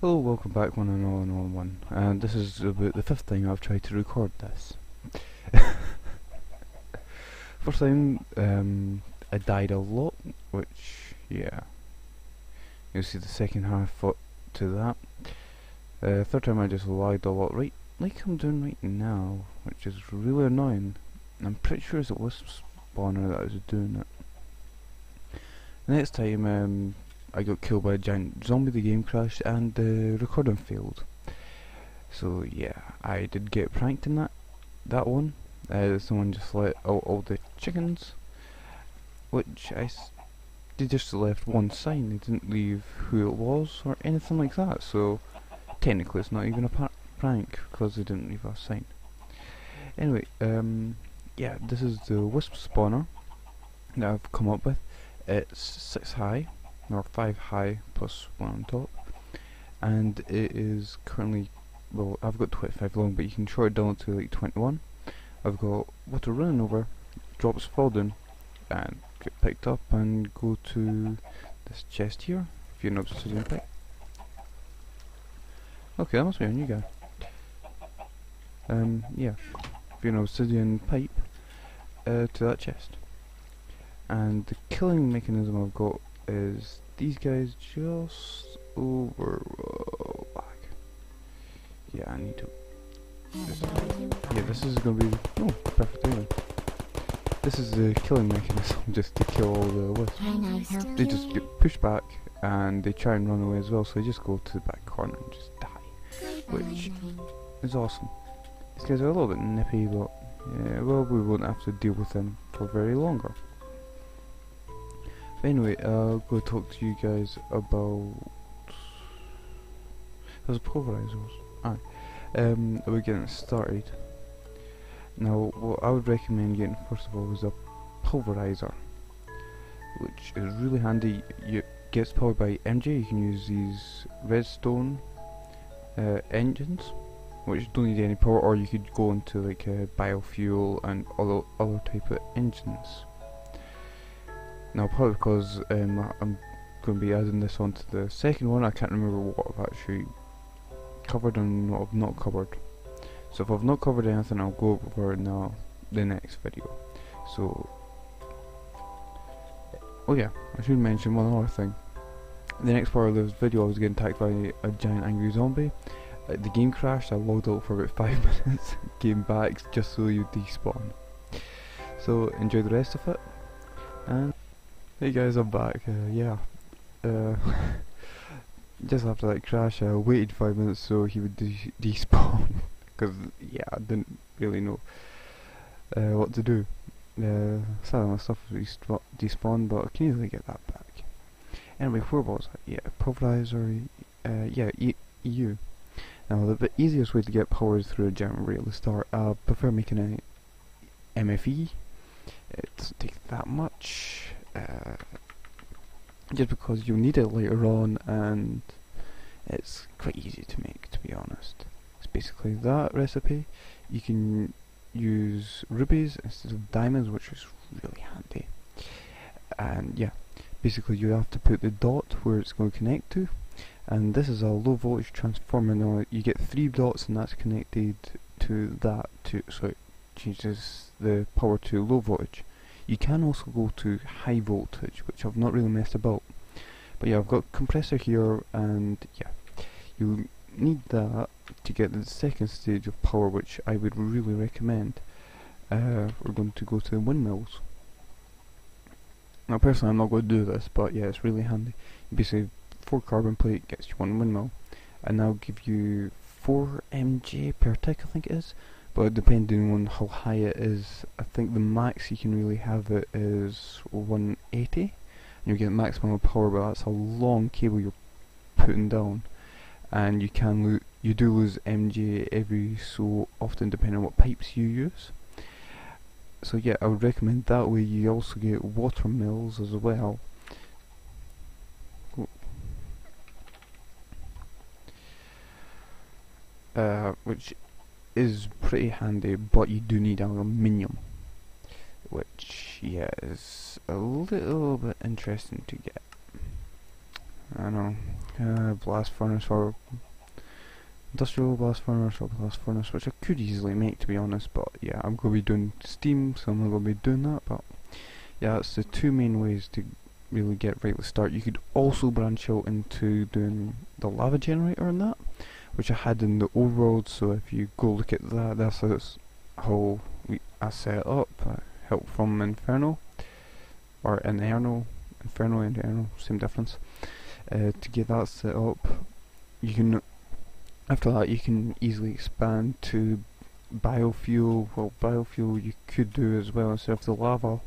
Hello, welcome back one and all in all one, and this is about the fifth time I've tried to record this. First time, I died a lot, which, yeah, you'll see the second half to that. Third time I just lagged a lot, right like I'm doing right now, which is really annoying. I'm pretty sure it's a Wisp spawner that was doing it. The next time, I got killed by a giant zombie, the game crashed, and the recording failed. So yeah, I did get pranked in that one. Someone just let out all the chickens, which they just left one sign. They didn't leave who it was or anything like that. So technically, it's not even a prank because they didn't leave a sign. Anyway, yeah, this is the Wisp spawner that I've come up with. It's 6 high, or 5 high plus 1 on top, and it is currently, well, I've got 25 long, but you can short it down to like 21. I've got water running over, drops fall down, and get picked up and go to this chest here, if you're an obsidian pick. Okay, that must be a new guy. Yeah, if you're an obsidian pipe, to that chest. And the killing mechanism I've got is these guys just over back. Yeah, I need to. Yeah, this is gonna be perfect timing. This is the killing mechanism, just to kill all the wisps. They just get pushed back and they try and run away as well, so they just go to the back corner and just die, which is awesome. These guys are a little bit nippy, but yeah, well, we won't have to deal with them for very longer. Anyway, I'll go talk to you guys about those pulverizers. We're getting started. Now, what I would recommend getting first of all is a pulverizer, which is really handy. It gets powered by MJ. You can use these redstone engines, which don't need any power, or you could go into like biofuel and other type of engines. Now, probably because I'm going to be adding this onto the second one, I can't remember what I've actually covered and what I've not covered. So if I've not covered anything, I'll go over it now the next video. So, oh yeah, I should mention one other thing. The next part of this video, I was getting attacked by a giant angry zombie. The game crashed. I logged out for about 5 minutes, came back just so you despawn. So enjoy the rest of it, and hey guys, I'm back. Yeah, just after that crash, I waited 5 minutes so he would despawn, because yeah, I didn't really know what to do. Some of my stuff despawned, but I can easily get that back. Anyway, where was I? Yeah, pulverizer. Yeah, EU. Now, the easiest way to get power is through a giant rail to start. I prefer making an MFE. It doesn't take that much. Just because you'll need it later on, and it's quite easy to make, to be honest. It's basically that recipe. You can use rubies instead of diamonds, which is really handy. And yeah, basically you have to put the dot where it's going to connect to, and this is a low voltage transformer. Now you get 3 dots and that's connected to that too, so it changes the power to low voltage. You can also go to high voltage, which I've not really messed about. But yeah, I've got compressor here, and yeah, you need that to get the second stage of power, which I would really recommend. We're going to go to the windmills. Now personally I'm not going to do this, but yeah, it's really handy. Basically 4 carbon plate gets you 1 windmill, and that'll give you 4 MJ per tick, I think it is. But depending on how high it is, I think the max you can really have it is 180, and you get maximum power, but that's a long cable you're putting down, and you do lose MJ every so often depending on what pipes you use. So yeah, I would recommend that way. You also get water mills as well. Which is pretty handy, but you do need aluminium, which yeah is a little bit interesting to get. I don't know, blast furnace or industrial blast furnace or blast furnace, which I could easily make, to be honest, but yeah, I'm going to be doing steam, so I'm not going to be doing that. But yeah, that's the two main ways to really get right at the start. You could also branch out into doing the lava generator and that, which I had in the old world, so if you go look at that, that's how I set it up. Help from Inferno, or Inferno, and Inferno, same difference. To get that set up, you can, after that you can easily expand to biofuel. Well, biofuel you could do as well instead of the lava,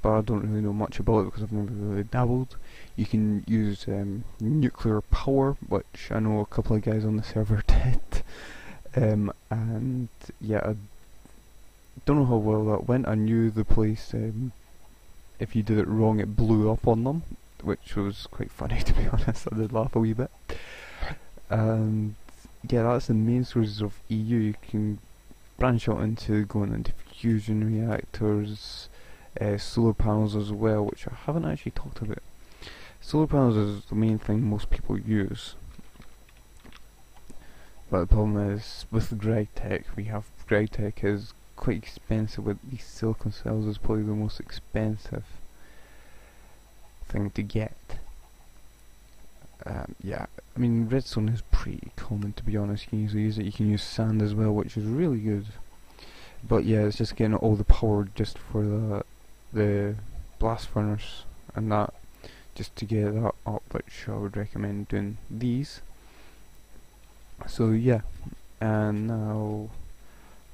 but I don't really know much about it because I've never really dabbled. You can use nuclear power, which I know a couple of guys on the server did, and yeah, I don't know how well that went. I knew the place, if you did it wrong it blew up on them, which was quite funny, to be honest. I did laugh a wee bit. And yeah, that's the main sources of EU. You can branch out into going into fusion reactors, solar panels as well, which I haven't actually talked about. Solar panels is the main thing most people use, but the problem is with Tech, Tech is quite expensive. With these silicon cells is probably the most expensive thing to get. Yeah, I mean redstone is pretty common, to be honest. You can easily use it. You can use sand as well, which is really good. But yeah, it's just getting all the power just for the blast furnace and that, just to get that up, which I would recommend doing these. So yeah, and now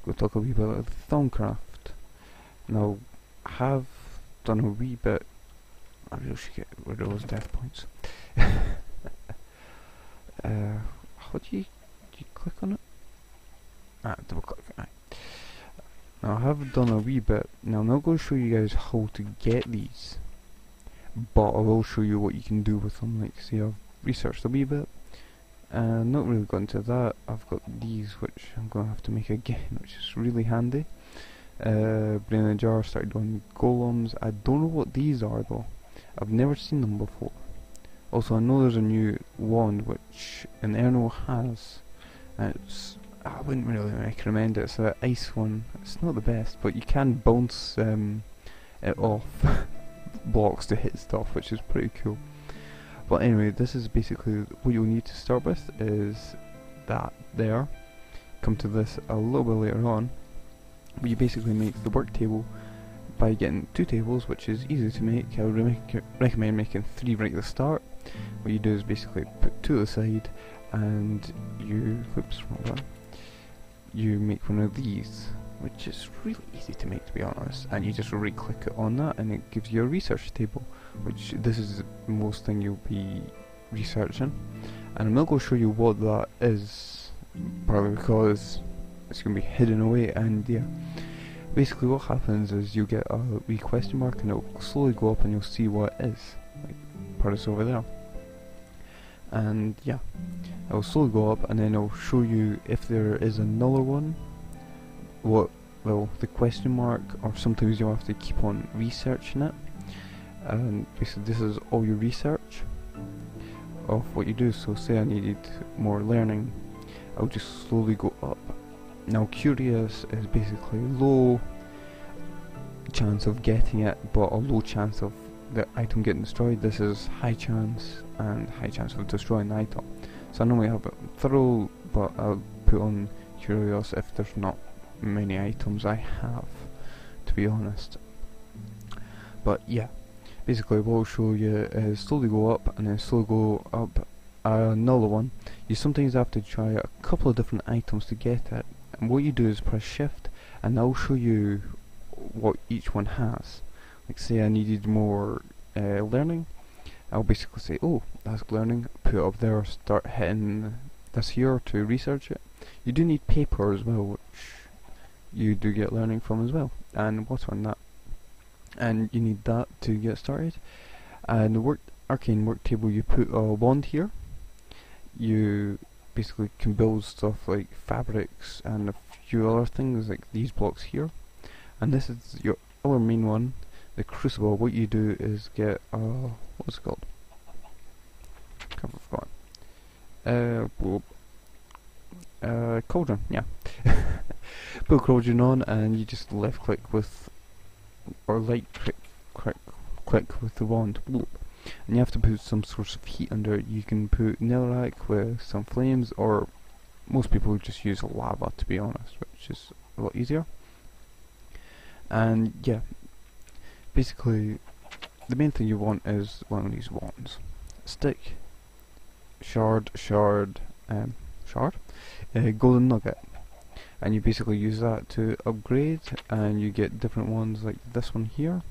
we'll talk a wee bit about thaumcraft. Now, I have done a wee bit. I really should get rid of those death points. How do you click on it? Double click. Now I have done a wee bit. Now I'm not going to show you guys how to get these, but I will show you what you can do with them. Like, see, I've researched a wee bit. Not really got into that. I've got these, which I'm going to have to make again, which is really handy. Brain in a jar, started doing golems. I don't know what these are though. I've never seen them before. Also, I know there's a new wand which Inferno has, and I wouldn't really recommend it. It's an ice one. It's not the best, but you can bounce it off blocks to hit stuff, which is pretty cool. But anyway, this is basically what you'll need to start with, is that there. Come to this a little bit later on, but you basically make the work table by getting 2 tables, which is easy to make. I would recommend making 3 right at the start. What you do is basically put 2 to the side, and you, you make one of these, which is really easy to make, to be honest, and you just right click it on that and it gives you a research table, which this is the most thing you'll be researching, and I'm not going to show you what that is, probably because it's going to be hidden away. And yeah, basically what happens is you get a wee question mark and it'll slowly go up and you'll see what it is, like part is over there, and yeah, it'll slowly go up and then it'll show you if there is another one, what, well, the question mark, or sometimes you'll have to keep on researching it, and basically this is all your research of what you do. So say I needed more learning, I'll just slowly go up. Now curious is basically low chance of getting it, but a low chance of the item getting destroyed. This is high chance and high chance of destroying the item. So I normally have it thorough, but I'll put on curious if there's not many items I have, to be honest. But yeah, basically what I'll show you is slowly go up and then slowly go up another one. You sometimes have to try a couple of different items to get it, and what you do is press shift and I'll show you what each one has. Like say I needed more learning, I'll basically say, oh, that's learning, put it up there, start hitting this here to research it. You do need paper as well, which you do get learning from as well, and water on that, and you need that to get started. And the arcane work table, you put a wand here. You basically can build stuff like fabrics and a few other things like these blocks here, and this is your other main one, the crucible. What you do is get what's it called? I've forgotten. Cauldron, yeah. Put cauldron on, and you just left click with, or right click with the wand, and you have to put some source of heat under it. You can put netherrack with some flames, or most people just use lava, to be honest, which is a lot easier. And yeah, basically the main thing you want is one of these wands. Stick, shard, golden nugget, and you basically use that to upgrade, and you get different ones like this one here,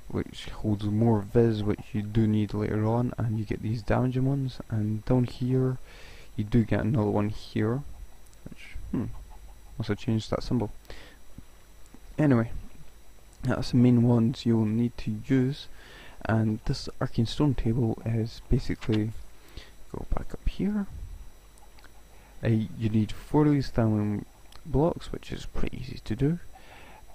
which holds more viz, which you do need later on, and you get these damaging ones. And down here you do get another one here, which must have changed that symbol. Anyway, that's the main ones you'll need to use. And this arcane stone table is basically, go back up here, you need 4 of these thalmcraft blocks, which is pretty easy to do,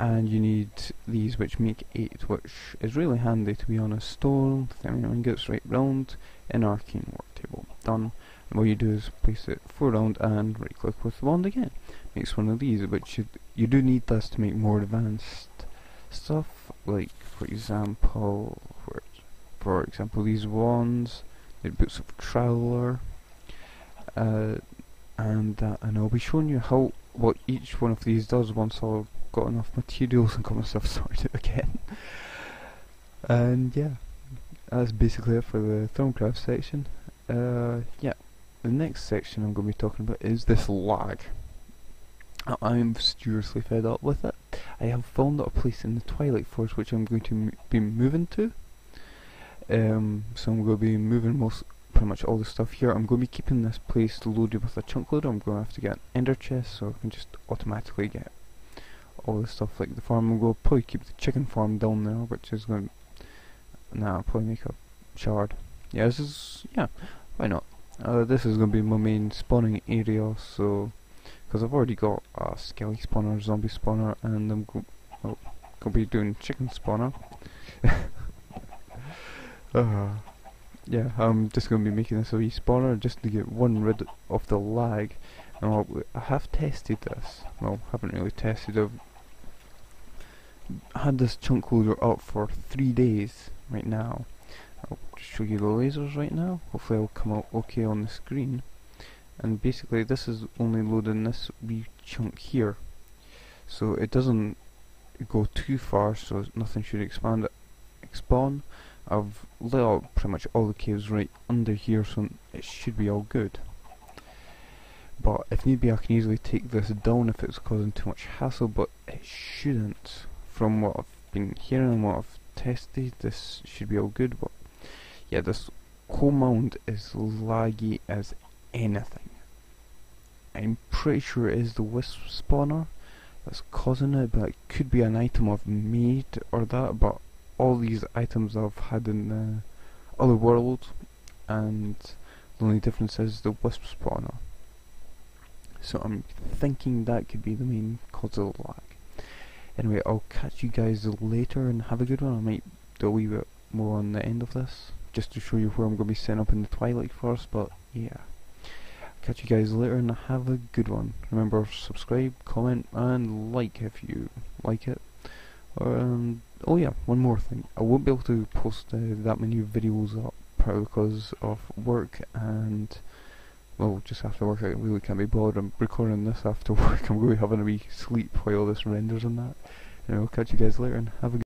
and you need these which make 8, which is really handy, to be honest. Stone, thalmcraft ingots right round, in arcane work table, done. And what you do is place it 4 round and right click with the wand again. Makes one of these, which you do need this to make more advanced stuff, like for example these wands, the boots of traveler, and I'll be showing you what each one of these does once I've got enough materials and got myself sorted again. And yeah, that's basically it for the thaumcraft section. Yeah, the next section I'm going to be talking about is this lag. I'm seriously fed up with it. I have found a place in the Twilight Forest which I'm going to be moving to. So I'm going to be moving pretty much all the stuff here. I'm going to be keeping this place loaded with a chunk loader. I'm going to have to get an ender chest so I can just automatically get all the stuff like the farm. I'm going to probably keep the chicken farm down there, which is going to, I'll probably make a shard. Yeah, why not? This is going to be my main spawning area, so because I've already got a skelly spawner, zombie spawner, and I'm going to be doing chicken spawner. Yeah, I'm just going to be making this a wee spawner just to get rid of the lag. And I have tested this. Well, haven't really tested it. I had this chunk loader up for 3 days right now. I'll just show you the lasers right now. Hopefully it'll come out okay on the screen. And basically this is only loading this wee chunk here, so it doesn't go too far, so nothing should spawn. I've lit out pretty much all the caves right under here, so it should be all good. But if need be, I can easily take this down if it's causing too much hassle, but it shouldn't. From what I've been hearing and what I've tested, this should be all good. But yeah, this whole mound is laggy as anything. I'm pretty sure it is the Wisp spawner that's causing it, but it could be an item I've made or that, but all these items I've had in the other world, and the only difference is the Wisp spawner. So I'm thinking that could be the main cause of the lag. Anyway, I'll catch you guys later and have a good one. I might do a wee bit more on the end of this, just to show you where I'm going to be setting up in the Twilight Forest, but yeah. Catch you guys later and have a good one. Remember, subscribe, comment, and like if you like it. Oh yeah, one more thing. I won't be able to post that many videos up, partly because of work and, well, just after work I really can't be bothered. I'm recording this after work. I'm going to be having a wee sleep while this renders and that. Anyway, I'll catch you guys later and have a good